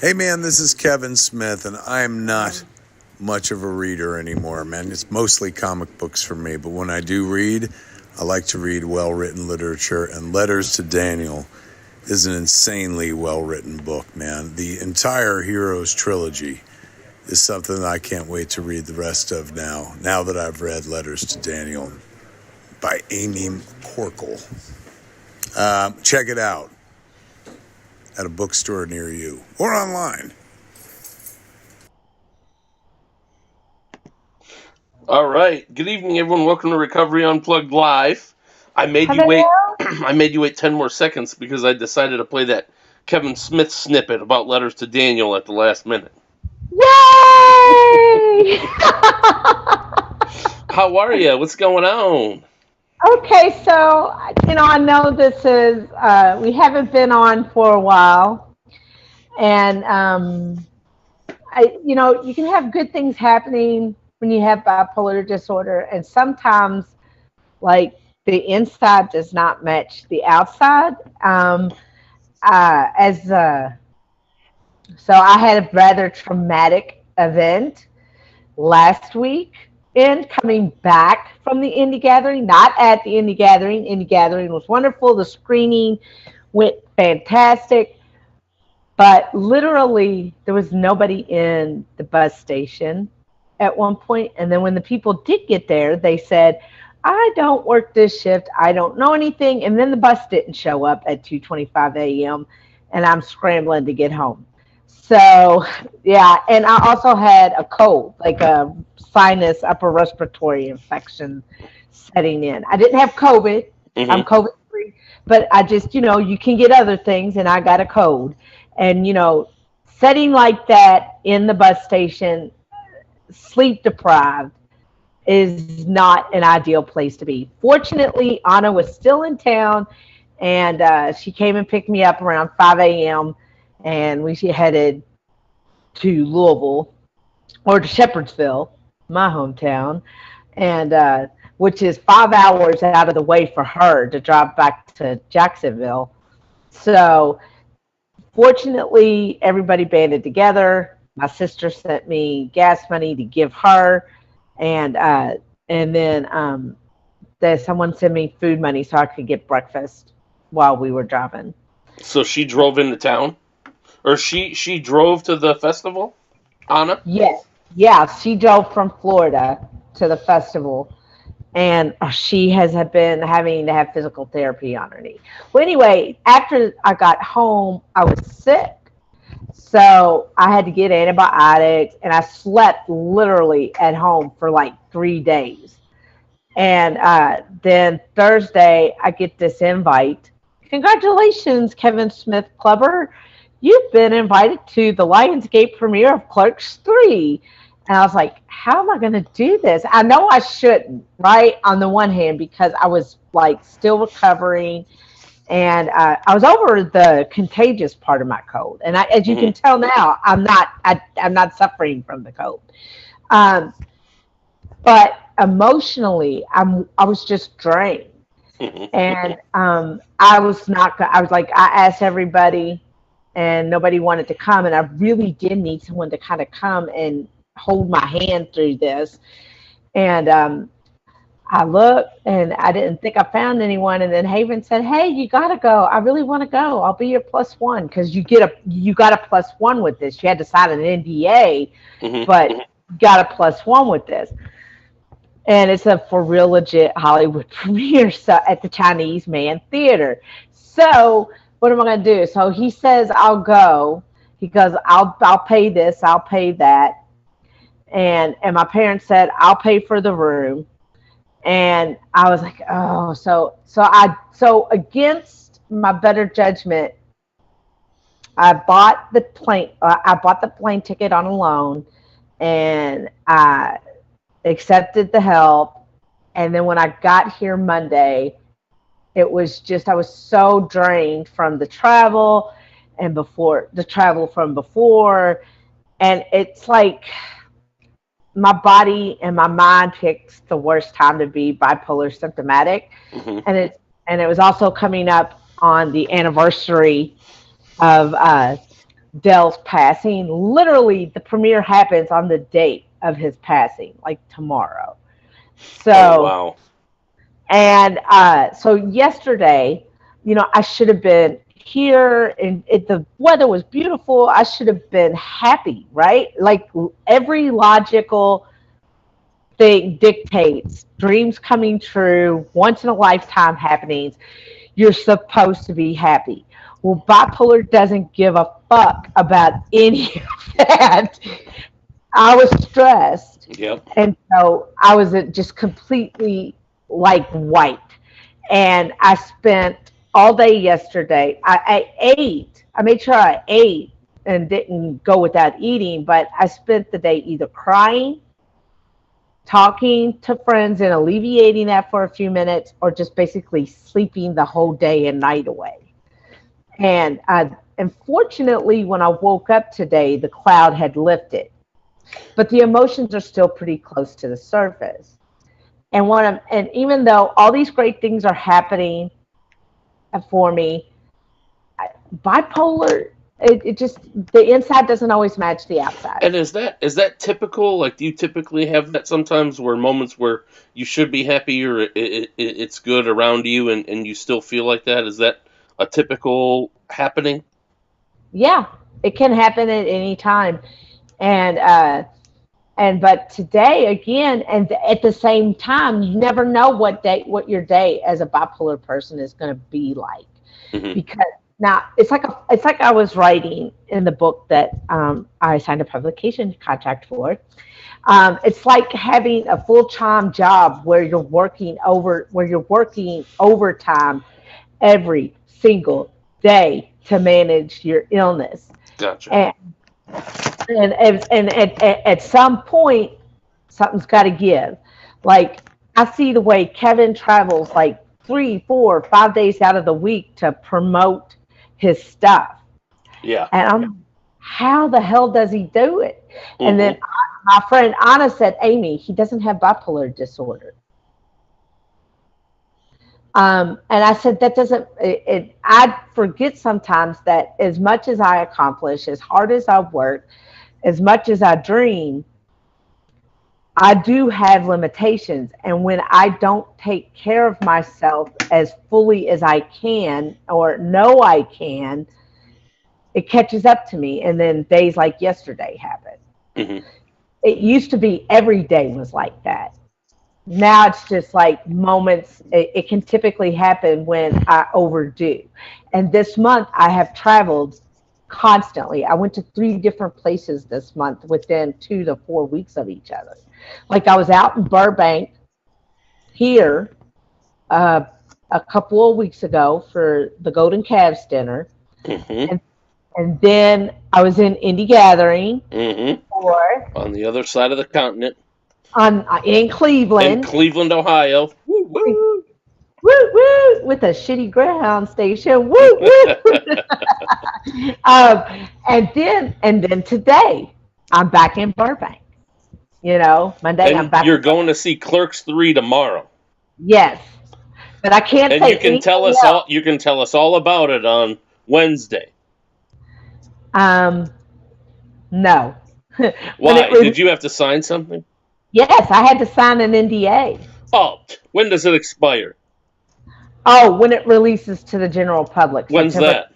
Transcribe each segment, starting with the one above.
Hey man, this is Kevin Smith, and I'm not much of a reader anymore, man. It's mostly comic books for me, but when I do read, I like to read well-written literature, and Letters to Daniel is an insanely well-written book, man. The entire Heroes trilogy is something that I can't wait to read the rest of now that I've read Letters to Daniel by Leigh McCorkle. Check it out at a bookstore near you or online. All right. Good evening, everyone. Welcome to Recovery Unplugged Live. I made you wait. I made you wait 10 more seconds because I decided to play that Kevin Smith snippet about Letters to Daniel at the last minute. Yay! How are you? What's going on? Okay, so I know this is we haven't been on for a while, and you can have good things happening when you have bipolar disorder, and sometimes like the inside does not match the outside. So I had a rather traumatic event last week in coming back from the indie gathering, not at the indie gathering. Indie gathering was wonderful. The screening went fantastic. But literally, there was nobody in the bus station at one point. And then when the people did get there, they said, I don't work this shift. I don't know anything. And then the bus didn't show up at 2:25 a.m. And I'm scrambling to get home. So, yeah. And I also had a cold, like a sinus upper respiratory infection setting in. I didn't have COVID. Mm-hmm. I'm COVID free, but I just, you can get other things, and I got a cold. And, setting like that in the bus station, sleep deprived, is not an ideal place to be. Fortunately, Anna was still in town, and she came and picked me up around 5 a.m., and we headed to Louisville, or to Shepherdsville, my hometown, and which is 5 hours out of the way for her to drive back to Jacksonville. So fortunately, everybody banded together. My sister sent me gas money to give her, and then someone sent me food money so I could get breakfast while we were driving. So she drove into town? Or she drove to the festival, Anna? Yes. Yeah, she drove from Florida to the festival, and she has been having to have physical therapy on her knee. Well, anyway, after I got home, I was sick. So I had to get antibiotics, and I slept literally at home for like 3 days. And then Thursday, I get this invite. Congratulations, Kevin Smith Clubber. You've been invited to the Lionsgate premiere of Clerks 3. And I was like, how am I going to do this? I know I shouldn't, right? On the one hand, because I was like still recovering, and I was over the contagious part of my cold. And as you can tell now, I'm not suffering from the cold. But emotionally, I was just drained. And I was like, I asked everybody, and nobody wanted to come. And I really did need someone to kind of come and hold my hand through this. And I looked, and I didn't think I found anyone. And then Haven said, hey, you got to go. I really want to go. I'll be your +1, because you got a +1 with this. You had to sign an NDA, but you got a +1 with this. And it's a for real legit Hollywood premiere at the Chinese Man Theater. So what am I going to do? So he says, I'll go. He goes, I'll pay this, I'll pay that. And my parents said, I'll pay for the room. And I was like, oh, so against my better judgment, I bought the plane ticket on a loan, and I accepted the help. And then when I got here Monday, it was just, I was so drained from the travel and the travel from before. And it's like my body and my mind picks the worst time to be bipolar symptomatic. And it was also coming up on the anniversary of Dell's passing. Literally, the premiere happens on the date of his passing, like tomorrow. So, Oh, wow. and so yesterday, I should have been here, and the weather was beautiful. I should have been happy, right? Like every logical thing dictates dreams coming true, once in a lifetime happenings. You're supposed to be happy. Well, bipolar doesn't give a fuck about any of that. I was stressed, Yep. and so I was just completely like white. And I spent all day yesterday. I ate. I made sure I ate and didn't go without eating, but I spent the day either crying, talking to friends and alleviating that for a few minutes, or just basically sleeping the whole day and night away. And unfortunately, when I woke up today, the cloud had lifted, but the emotions are still pretty close to the surface. And even though all these great things are happening for me, bipolar, it just, the inside doesn't always match the outside. And is that typical? Like, do you typically have that sometimes, where moments where you should be happy, or it's good around you, and you still feel like that? Is that a typical happening? Yeah, it can happen at any time. And but today again, and at the same time, you never know what your day as a bipolar person is going to be like. Mm-hmm. Because now it's like I was writing in the book that I signed a publication contract for. It's like having a full-time job where you're working overtime every single day to manage your illness. Gotcha. And at some point, something's got to give. Like, I see the way Kevin travels like 3, 4, 5 days out of the week to promote his stuff. Yeah. And how the hell does he do it? Mm-hmm. And then my friend Anna said, Amy, he doesn't have bipolar disorder. And I said, that doesn't, I forget sometimes that as much as I accomplish, as hard as I work, as much as I dream, I do have limitations. And when I don't take care of myself as fully as I can or know I can, it catches up to me. And then days like yesterday happen. Mm-hmm. It used to be every day was like that. Now it's just like moments. It can typically happen when I overdo. And this month I have traveled constantly. I went to 3 different places this month within 2 to 4 weeks of each other. Like, I was out in Burbank here a couple of weeks ago for the Golden Calves dinner. Mm-hmm. And then I was in Indie Gathering. Mm-hmm. On the other side of the continent. In Cleveland. In Cleveland, Ohio. Woo, woo. Woo, woo, with a shitty Greyhound station. Woo, woo. And then today, I'm back in Burbank. Monday, And I'm back. You're going to see Clerks 3 tomorrow. Yes, but I can't and say. You can tell us all. You can tell us all about it on Wednesday. No. Why? Did you have to sign something? Yes, I had to sign an NDA. Oh, when does it expire? Oh, when it releases to the general public. When's that?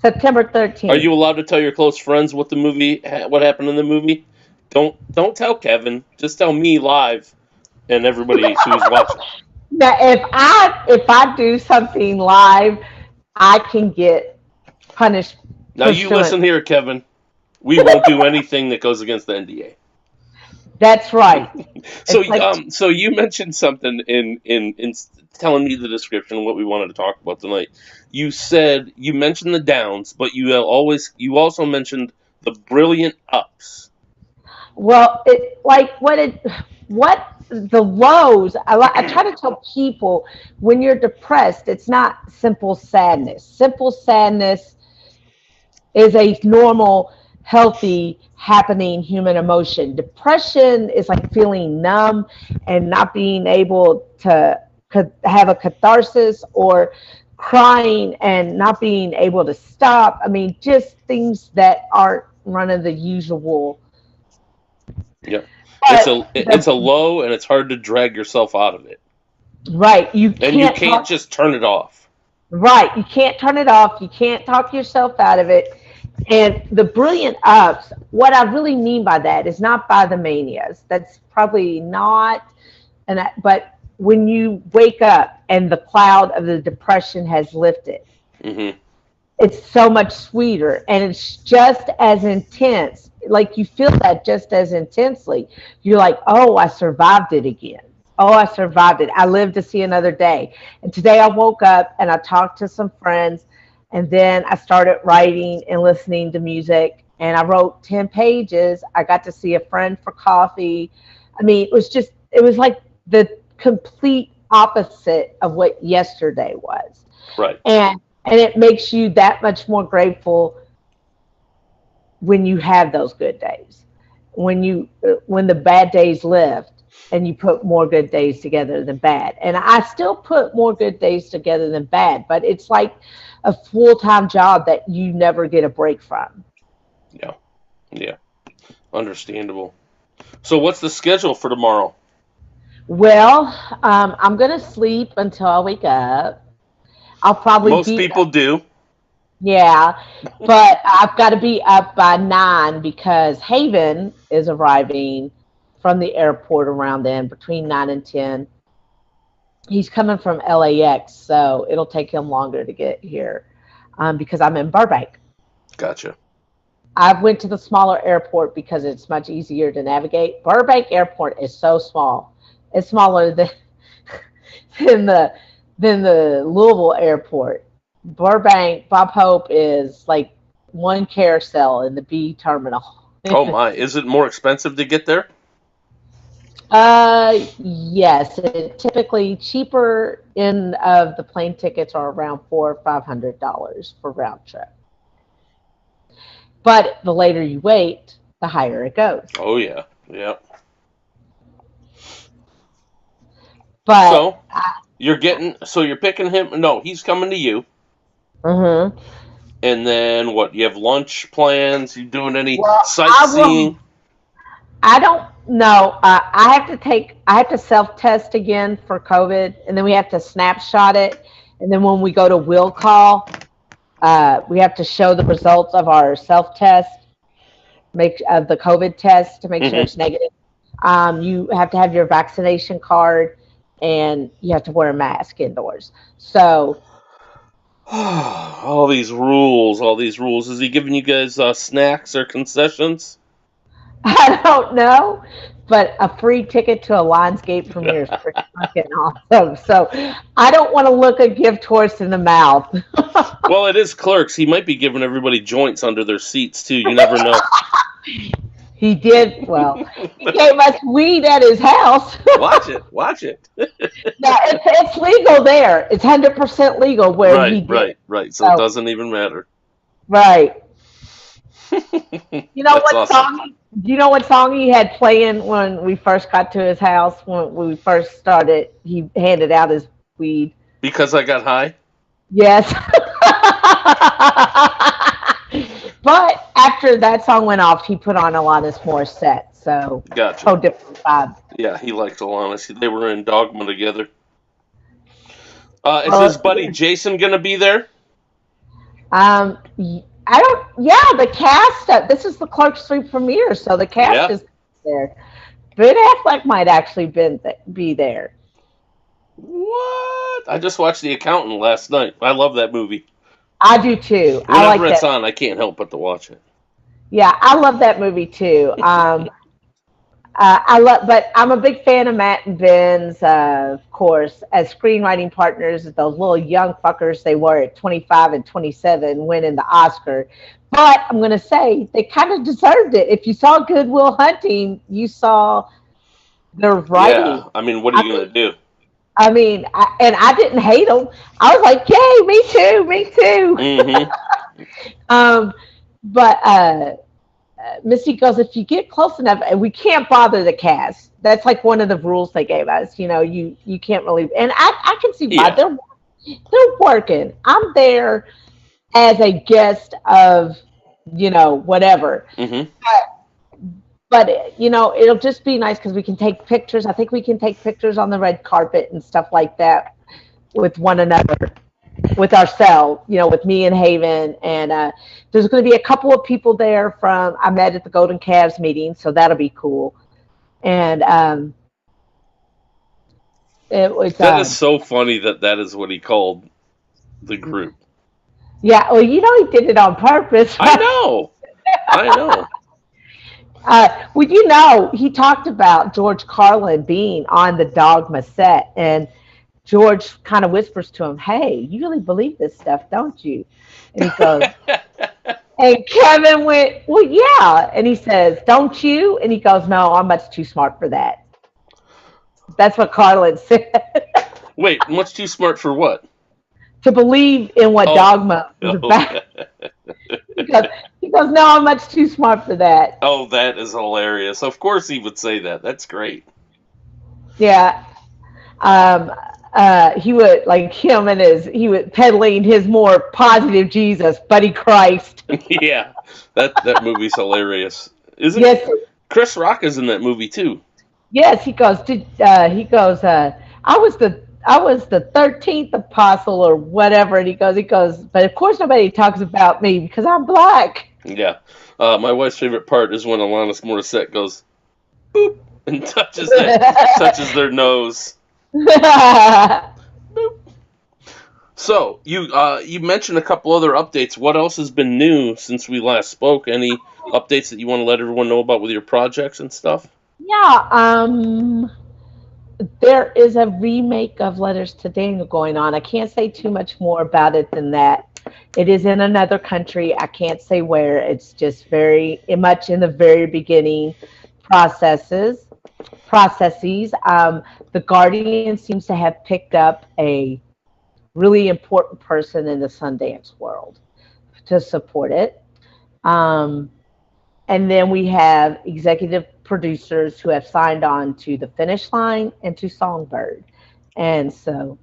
September 13th. Are you allowed to tell your close friends what happened in the movie? Don't tell Kevin. Just tell me live, and everybody who's watching. Now, if I do something live, I can get punished. Now you listen here, Kevin. We won't do anything that goes against the NDA. That's right. So you mentioned something in telling me the description of what we wanted to talk about tonight. You mentioned the downs, but you also mentioned the brilliant ups. Well, what the lows. I try to tell people, when you're depressed, it's not simple sadness. Simple sadness is a normal, healthy, happening human emotion. Depression is like feeling numb and not being able to have a catharsis or crying and not being able to stop. I mean, just things that aren't running the usual. Yep. But It's a low, and it's hard to drag yourself out of it. right, you And you can't can't just turn it off. right, you can't turn it off. You can't talk yourself out of it. And the brilliant ups, what I really mean by that is not by the manias. That's probably not, but when you wake up and the cloud of the depression has lifted, Mm-hmm. it's so much sweeter and it's just as intense. Like you feel that just as intensely. You're like, oh, I survived it again. Oh, I survived it. I lived to see another day. And today I woke up and I talked to some friends, and then I started writing and listening to music, and I wrote 10 pages. I got to see a friend for coffee. I mean, it was like the complete opposite of what yesterday was. Right. And it makes you that much more grateful when you have those good days. When the bad days lift and you put more good days together than bad. And I still put more good days together than bad, but it's like a full-time job that you never get a break from. Yeah. Yeah. Understandable. So what's the schedule for tomorrow? Well, I'm going to sleep until I wake up. I'll probably Most people do. Yeah, but I've got to be up by 9 because Haven is arriving from the airport around then, between 9 and 10. He's coming from LAX, so it'll take him longer to get here because I'm in Burbank. Gotcha. I went to the smaller airport because it's much easier to navigate. Burbank Airport is so small; it's smaller than the Louisville Airport. Burbank, Bob Hope is like one carousel in the B terminal. Oh my, is it more expensive to get there? Yes, it typically cheaper end of the plane tickets are around $400 or $500 for round trip. But the later you wait, the higher it goes. Oh yeah, yeah. But you're picking him. No, he's coming to you. Mm-hmm. And then what? You have lunch plans? You doing any Well, sightseeing? I don't know. I have to self-test again for COVID, and then we have to snapshot it. And then when we go to will call, we have to show the results of our self-test, the COVID test to make sure it's negative. You have to have your vaccination card, and you have to wear a mask indoors. So. All these rules. Is he giving you guys snacks or concessions? I don't know, but a free ticket to a Lionsgate premiere is pretty fucking awesome. So I don't want to look a gift horse in the mouth. Well, it is Clerks. He might be giving everybody joints under their seats too. You never know. He did. Well, he gave us weed at his house. Watch it. Now, it's legal there. It's 100% legal where he did. Right. So it doesn't even matter. Right. You know That's what awesome. song? Do you know what song he had playing when we first got to his house? When we first started, he handed out his weed. Because I got high? Yes. But after that song went off, he put on Alanis Morissette. So, Gotcha. so different vibe. Yeah, he likes Alanis. They were in Dogma together. Is his buddy Jason going to be there? I don't. Yeah, the cast. This is the Clerks 3 premiere, so the cast is there. Ben Affleck might actually be there. What? I just watched The Accountant last night. I love that movie. I do too. Whenever it's on, I can't help but to watch it. Yeah, I love that movie too. But I'm a big fan of Matt and Ben's, of course, as screenwriting partners. Those little young fuckers they were at 25 and 27 winning the Oscar. But I'm going to say they kind of deserved it. If you saw Good Will Hunting, you saw their writing. Yeah, I mean, what are you going to do? I mean, I didn't hate them. I was like, yay, me too. Mm-hmm. But Misty goes, if you get close enough, and we can't bother the cast. That's like one of the rules they gave us. You know, you can't really, and I can see why. They're working. I'm there as a guest of, whatever. Mm-hmm. But it'll just be nice because we can take pictures. I think we can take pictures on the red carpet and stuff like that with one another, with ourselves, with me and Haven. And there's going to be a couple of people there from I met at the Golden Calves meeting, so that'll be cool. And it was That is so funny that is what he called the group. yeah. Well, he did it on purpose. I know. Well, he talked about George Carlin being on the Dogma set, and George kind of whispers to him, "Hey, you really believe this stuff, don't you?" And he goes, and Kevin went, "Well, yeah." And he says, "Don't you?" And he goes, "No, I'm much too smart for that." That's what Carlin said. Wait, much too smart for what? To believe in what Dogma is about. He goes, "No, I'm much too smart for that." Oh, that is hilarious. Of course he would say that. That's great. Yeah. He would like him and he was peddling his more positive Jesus, Buddy Christ. Yeah, that movie's hilarious. Isn't Yes. Chris Rock is in that movie too? Yes, he goes. I was the 13th apostle or whatever, and he goes. But of course, nobody talks about me because I'm black. Yeah. My wife's favorite part is when Alanis Morissette goes, boop, and touches their nose. Boop. So you mentioned a couple other updates. What else has been new since we last spoke? Any updates that you want to let everyone know about with your projects and stuff? Yeah. There is a remake of Letters to Daniel going on. I can't say too much more about it than that. It is in another country. I can't say where. It's just very much in the very beginning processes. The Guardian seems to have picked up a really important person in the Sundance world to support it. And then we have executive producers who have signed on to The Finish Line and to Songbird. And so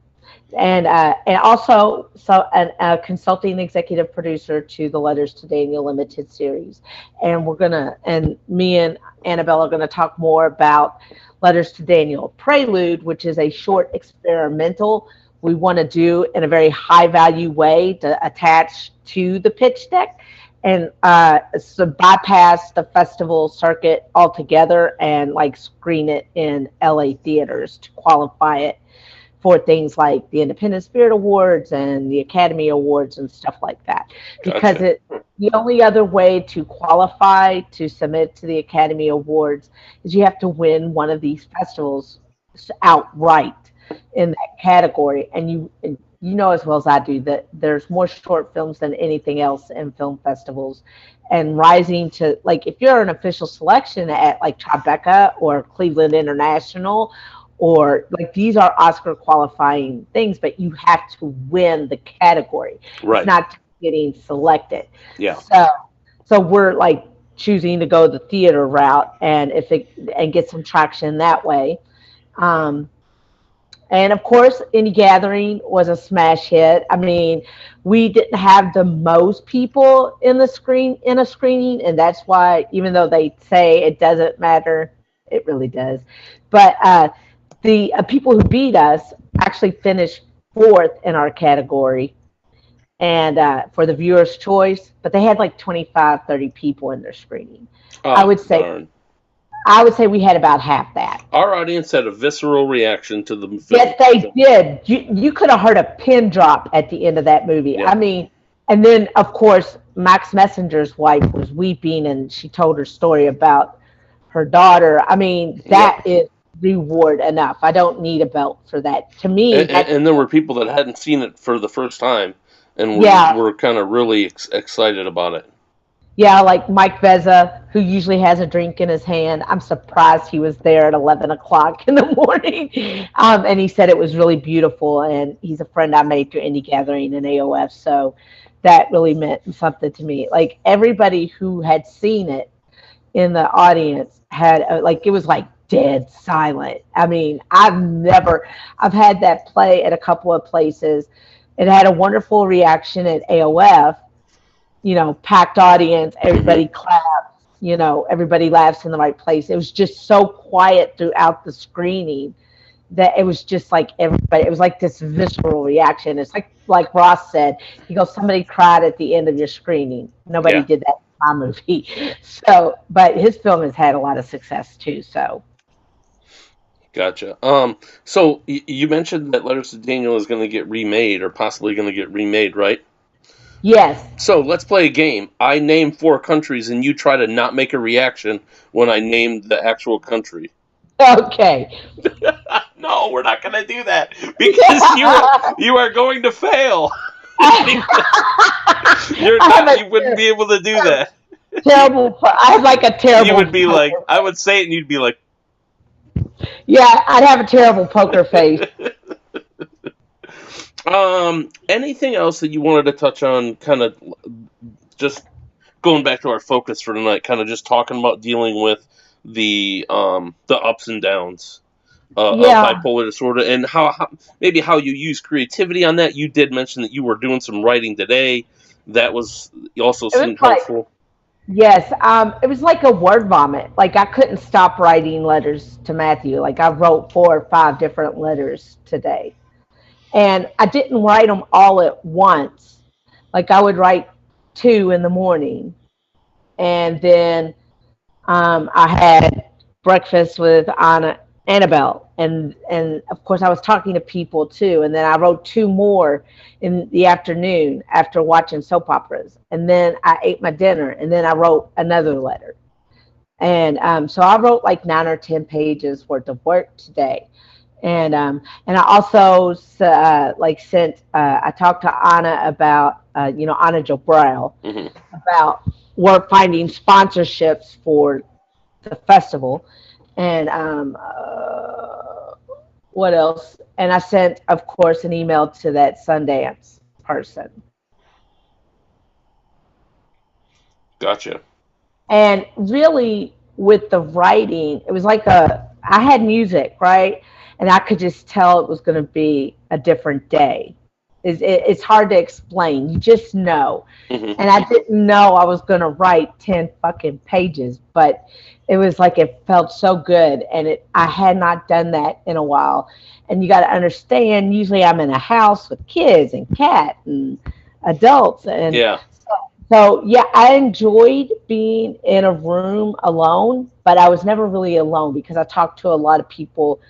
and also a consulting executive producer to the Letters to Daniel limited series. And me and Annabelle are gonna talk more about Letters to Daniel Prelude, which is a short experimental we want to do in a very high value way to attach to the pitch deck and so bypass the festival circuit altogether and like screen it in LA theaters to qualify it for things like the Independent Spirit Awards and the Academy Awards and stuff like that. Because Gotcha. The only other way to qualify to submit to the Academy Awards is you have to win one of these festivals outright in that category. And you know as well as I do that there's more short films than anything else in film festivals. And rising to, like, if you're an official selection at like Tribeca or Cleveland International, or like these are Oscar qualifying things, but you have to win the category. Right. It's not getting selected. Yeah. So we're like choosing to go the theater route and get some traction that way. And of course, Indie Gathering was a smash hit. I mean, we didn't have the most people in a screening, and that's why, even though they say it doesn't matter, it really does. But the people who beat us actually finished fourth in our category, and for the viewer's choice. But they had like 25, 30 people in their screening. Oh, I would say. Darn. I would say we had about half that. Our audience had a visceral reaction to the film. Yes, they did. You could have heard a pin drop at the end of that movie. Yeah. I mean, and then, of course, Max Messenger's wife was weeping, and she told her story about her daughter. I mean, that is reward enough. I don't need a belt for that. To me, and there were people that hadn't seen it for the first time and were kind of really excited about it. Yeah, like Mike Vezza, who usually has a drink in his hand. I'm surprised he was there at 11 o'clock in the morning. And he said it was really beautiful. And he's a friend I made through Indie Gathering and AOF. So that really meant something to me. Like everybody who had seen it in the audience had, it was like dead silent. I mean, I've had that play at a couple of places. It had a wonderful reaction at AOF, packed audience, everybody claps, everybody laughs in the right place. It was just so quiet throughout the screening that it was just like everybody, it was like this visceral reaction. It's like Ross said, he goes, somebody cried at the end of your screening. Nobody Yeah. did that in my movie. So, but his film has had a lot of success too. So, Gotcha. So you mentioned that Letters to Daniel is going to get remade, or possibly going to get remade, right? yes. So let's play a game. I name 4 countries, and you try to not make a reaction when I name the actual country. Okay. No, we're not going to do that because you are going to fail. You wouldn't be able to do that. Terrible. I have like a terrible. You would be like, I would say it, and you'd be like, yeah, I'd have a terrible poker face. Anything else that you wanted to touch on? Kind of just going back to our focus for tonight. Kind of just talking about dealing with the ups and downs of bipolar disorder, and how you use creativity on that. You did mention that you were doing some writing today. That was also seemed helpful. Yes, it was like a word vomit. Like I couldn't stop writing letters to Matthew. Like I wrote 4 or 5 different letters today. And I didn't write them all at once. Like I would write 2 in the morning. And then I had breakfast with Annabelle. And of course I was talking to people too. And then I wrote 2 more in the afternoon after watching soap operas. And then I ate my dinner. And then I wrote another letter. And so I wrote like 9 or 10 pages worth of work today. And I also sent. I talked to Anna about Anna Jobral about finding sponsorships for the festival, and what else? And I sent, of course, an email to that Sundance person. Gotcha. And really, with the writing, it was like I had music, right? And I could just tell it was going to be a different day. It's hard to explain. You just know. And I didn't know I was going to write 10 fucking pages, but it was like it felt so good. And I had not done that in a while. And you got to understand, usually I'm in a house with kids and cat and adults. And yeah. So, yeah, I enjoyed being in a room alone, but I was never really alone because I talked to a lot of people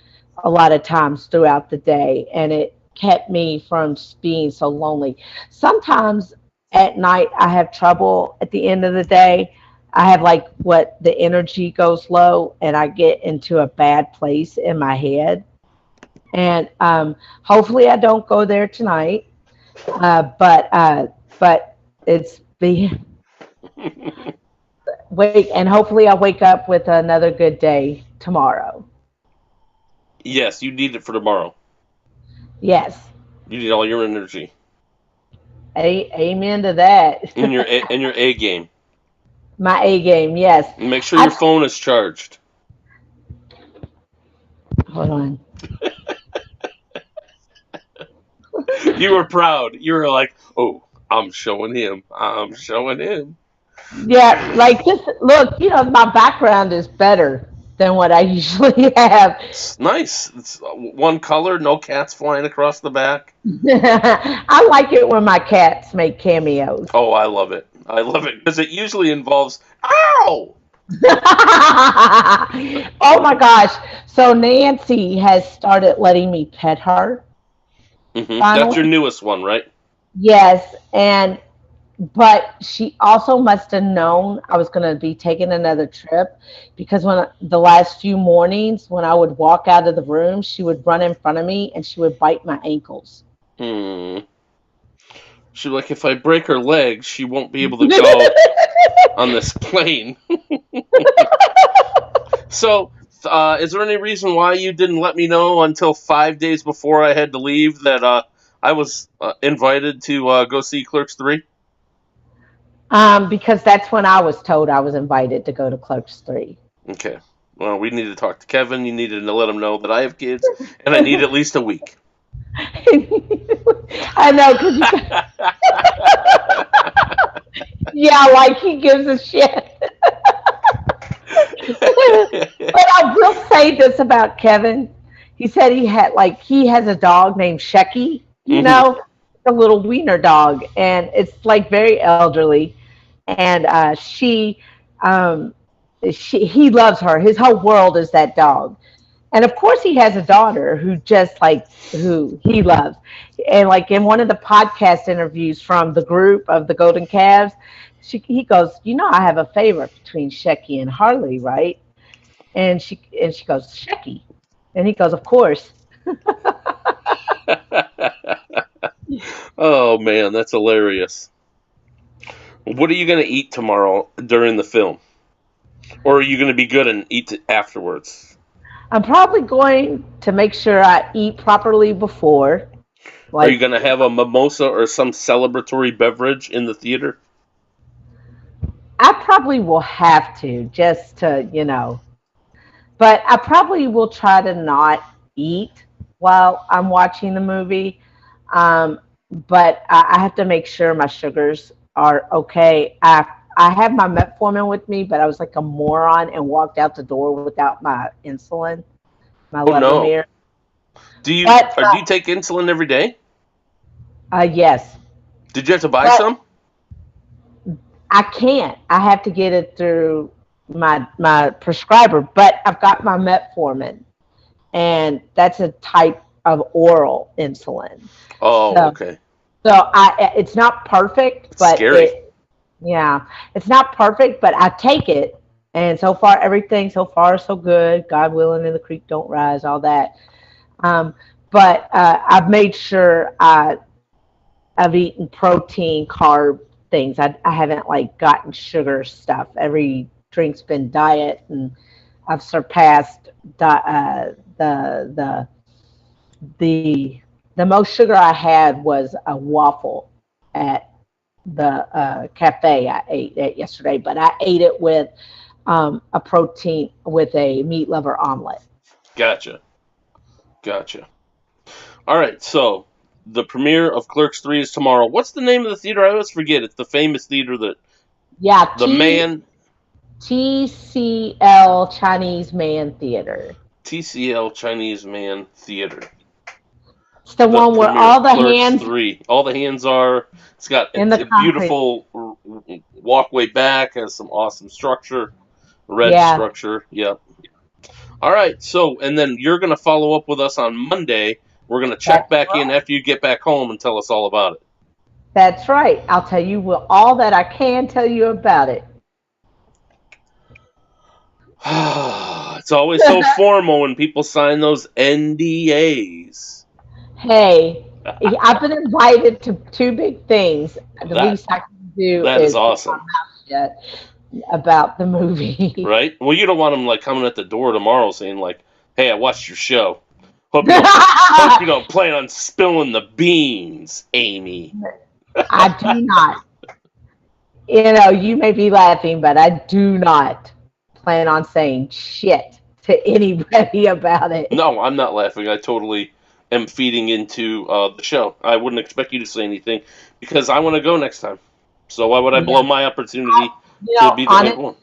a lot of times throughout the day, and it kept me from being so lonely. Sometimes at night I have trouble at the end of the day. I have the energy goes low and I get into a bad place in my head. And hopefully I don't go there tonight. But it's and hopefully I'll wake up with another good day tomorrow. Yes, you need it for tomorrow. Yes. You need all your energy. Amen to that. In your A game. My A game, yes. And make sure your phone is charged. Hold on. You were proud. You were like, oh, I'm showing him. I'm showing him. Yeah, like just look, my background is better than what I usually have. It's nice. It's one color, no cats flying across the back. I like it when my cats make cameos. Oh, I love it. I love it because it usually involves, ow! Oh my gosh. So Nancy has started letting me pet her. That's your newest one, right? Yes, but she also must have known I was going to be taking another trip, because when the last few mornings when I would walk out of the room, she would run in front of me and she would bite my ankles. She's like, if I break her legs, she won't be able to go on this plane. So, is there any reason why you didn't let me know until 5 days before I had to leave that I was invited to go see Clerks 3? Because that's when I was told I was invited to go to Clerks 3. Okay. Well, we need to talk to Kevin. You needed to let him know that I have kids, and I need at least a week. I know, because yeah, like he gives a shit. But I will say this about Kevin. He said he has a dog named Shecky, a little wiener dog, and it's like very elderly. And he loves her. His whole world is that dog. And of course, he has a daughter who he loves. And like in one of the podcast interviews from the group of the Golden Calves, he goes, I have a favorite between Shecky and Harley, right? And she goes, Shecky. And he goes, of course. Oh, man, that's hilarious. What are you going to eat tomorrow during the film? Or are you going to be good and eat afterwards? I'm probably going to make sure I eat properly before. Are you going to have a mimosa or some celebratory beverage in the theater? I probably will have to, just to, but I probably will try to not eat while I'm watching the movie. But I have to make sure my sugars are okay. I have my metformin with me, but I was like a moron and walked out the door without my insulin, my Levemir. No. Do you take insulin every day? Yes. Did you have to buy some? I can't. I have to get it through my prescriber, but I've got my metformin, and that's a type of oral insulin. Oh, okay. So it's not perfect, but scary. It's not perfect, but I take it, and so far everything so far so good. God willing, and the creek don't rise, all that. But I've made sure I've eaten protein, carb things. I haven't gotten sugar stuff. Every drink's been diet, and I've surpassed the most sugar I had was a waffle at the cafe I ate at yesterday, but I ate it with a protein with a meat liver omelet. Gotcha. All right, so the premiere of Clerks 3 is tomorrow. What's the name of the theater? I always forget. It's the famous theater that... Yeah, TCL Chinese Man Theater. TCL Chinese Man Theater. It's the one where all the Clerks hands... 3. All the hands are... It's got a beautiful walkway back. Has some awesome structure. Red structure. Yep. All right, so, and then you're going to follow up with us on Monday. We're going to check back in after you get back home and tell us all about it. That's right. I'll tell you all that I can tell you about it. It's always so formal when people sign those NDAs. Hey, I've been invited to 2 big things. The least I can do is awesome. About the movie. Right? Well, you don't want them coming at the door tomorrow saying hey, I watched your show. Hope you don't plan on spilling the beans, Amy. I do not. You may be laughing, but I do not plan on saying shit to anybody about it. No, I'm not laughing. I totally am feeding into the show. I wouldn't expect you to say anything because I want to go next time. So why would I blow my opportunity to be the big one?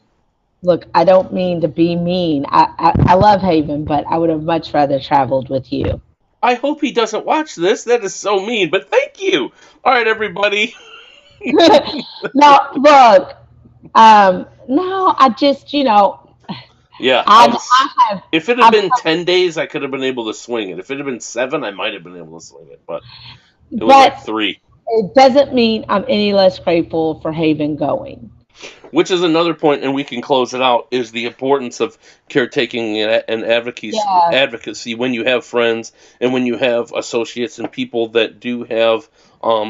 Look, I don't mean to be mean. I love Haven, but I would have much rather traveled with you. I hope he doesn't watch this. That is so mean, but thank you. All right, everybody. No, look. No, I just, Yeah. If it had been 10 days, I could have been able to swing it. If it had been 7, I might have been able to swing it, but it was 3. It doesn't mean I'm any less grateful for Haven going. Which is another point, and we can close it out, is the importance of caretaking and advocacy when you have friends and when you have associates and people that do have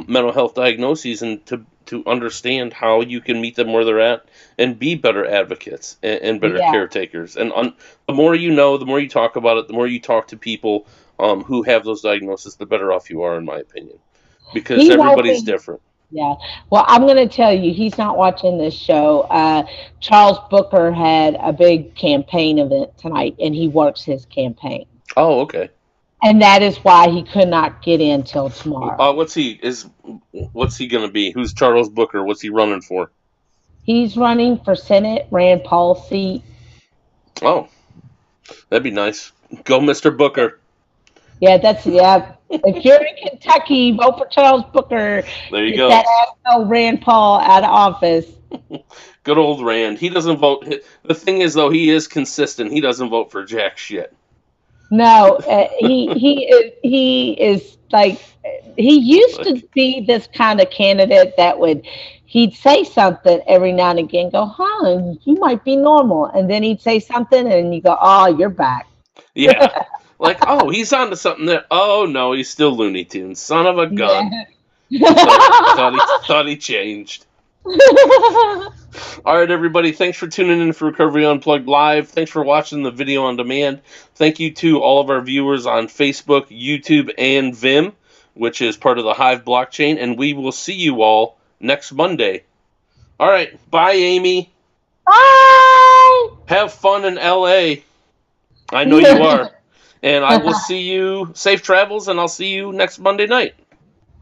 mental health diagnoses, and to understand how you can meet them where they're at and be better advocates and better caretakers. And the more you know, the more you talk about it, the more you talk to people who have those diagnoses, the better off you are, in my opinion. Because everybody's different. Yeah. Well, I'm going to tell you, he's not watching this show. Charles Booker had a big campaign event tonight, and he works his campaign. Oh, okay. And that is why he could not get in till tomorrow. What's he gonna be? Who's Charles Booker? What's he running for? He's running for Senate, Rand Paul's seat. Oh, that'd be nice. Go, Mr. Booker. Yeah. If you're in Kentucky, vote for Charles Booker. There you Get go. that asshole Rand Paul out of office. Good old Rand. He doesn't vote. The thing is, though, he is consistent. He doesn't vote for jack shit. No, he is like, he used to be this kind of candidate that he'd say something every now and again, go, huh, you might be normal, and then he'd say something and you go, oh, you're back. Yeah. Like, oh, he's onto something there. Oh no, he's still Looney Tunes. Son of a gun. Yeah. Thought he changed. All right, everybody. Thanks for tuning in for Recovery Unplugged Live. Thanks for watching the video on demand. Thank you to all of our viewers on Facebook, YouTube, and Vim, which is part of the Hive blockchain. And we will see you all next Monday. All right. Bye, Amy. Bye. Have fun in LA. I know you are. And I will see you. Safe travels, and I'll see you next Monday night.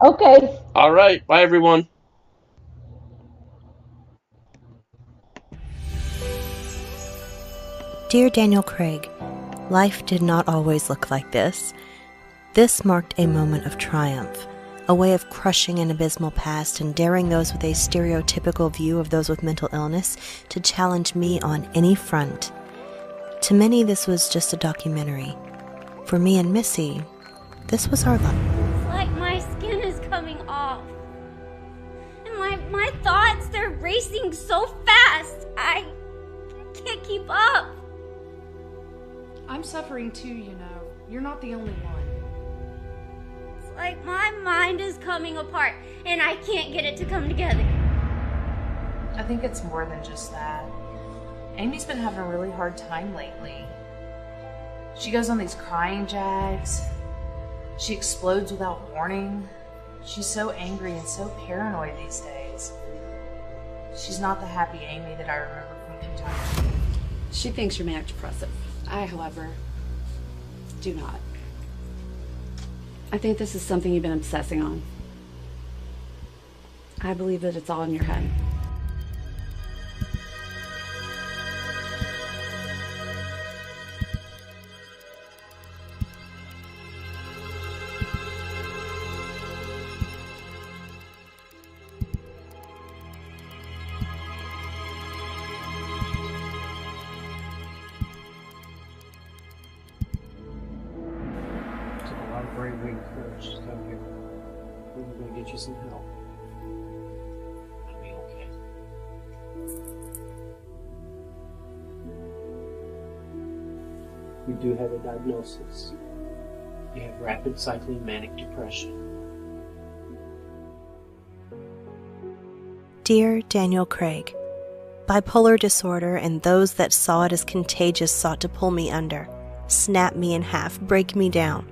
Okay. All right. Bye, everyone. Dear Daniel Craig, life did not always look like this. This marked a moment of triumph, a way of crushing an abysmal past and daring those with a stereotypical view of those with mental illness to challenge me on any front. To many, this was just a documentary. For me and Missy, this was our life. It's like my skin is coming off. And my thoughts, they're racing so fast. I can't keep up. I'm suffering too, you know. You're not the only one. It's like my mind is coming apart and I can't get it to come together. I think it's more than just that. Amy's been having a really hard time lately. She goes on these crying jags. She explodes without warning. She's so angry and so paranoid these days. She's not the happy Amy that I remember from Kentucky. She thinks you're manic depressive. I, however, do not. I think this is something you've been obsessing on. I believe that it's all in your head. We're going to get you some help. It'll be okay. You do have a diagnosis. You have rapid cycling manic depression. Dear Daniel Craig, bipolar disorder and those that saw it as contagious sought to pull me under, snap me in half, break me down.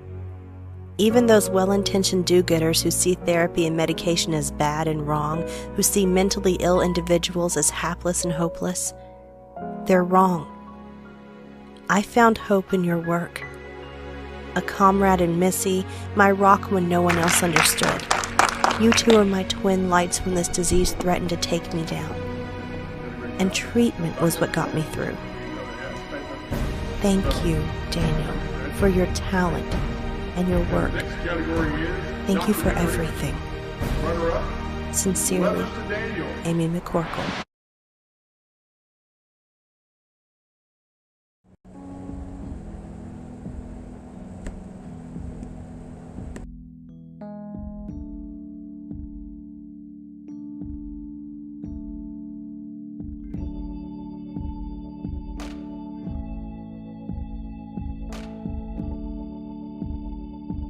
Even those well-intentioned do-gooders who see therapy and medication as bad and wrong, who see mentally ill individuals as hapless and hopeless, they're wrong. I found hope in your work. A comrade in Missy, my rock when no one else understood. You two are my twin lights when this disease threatened to take me down. And treatment was what got me through. Thank you, Daniel, for your talent and your work. Thank you for everything. Sincerely, Leigh McCorkle.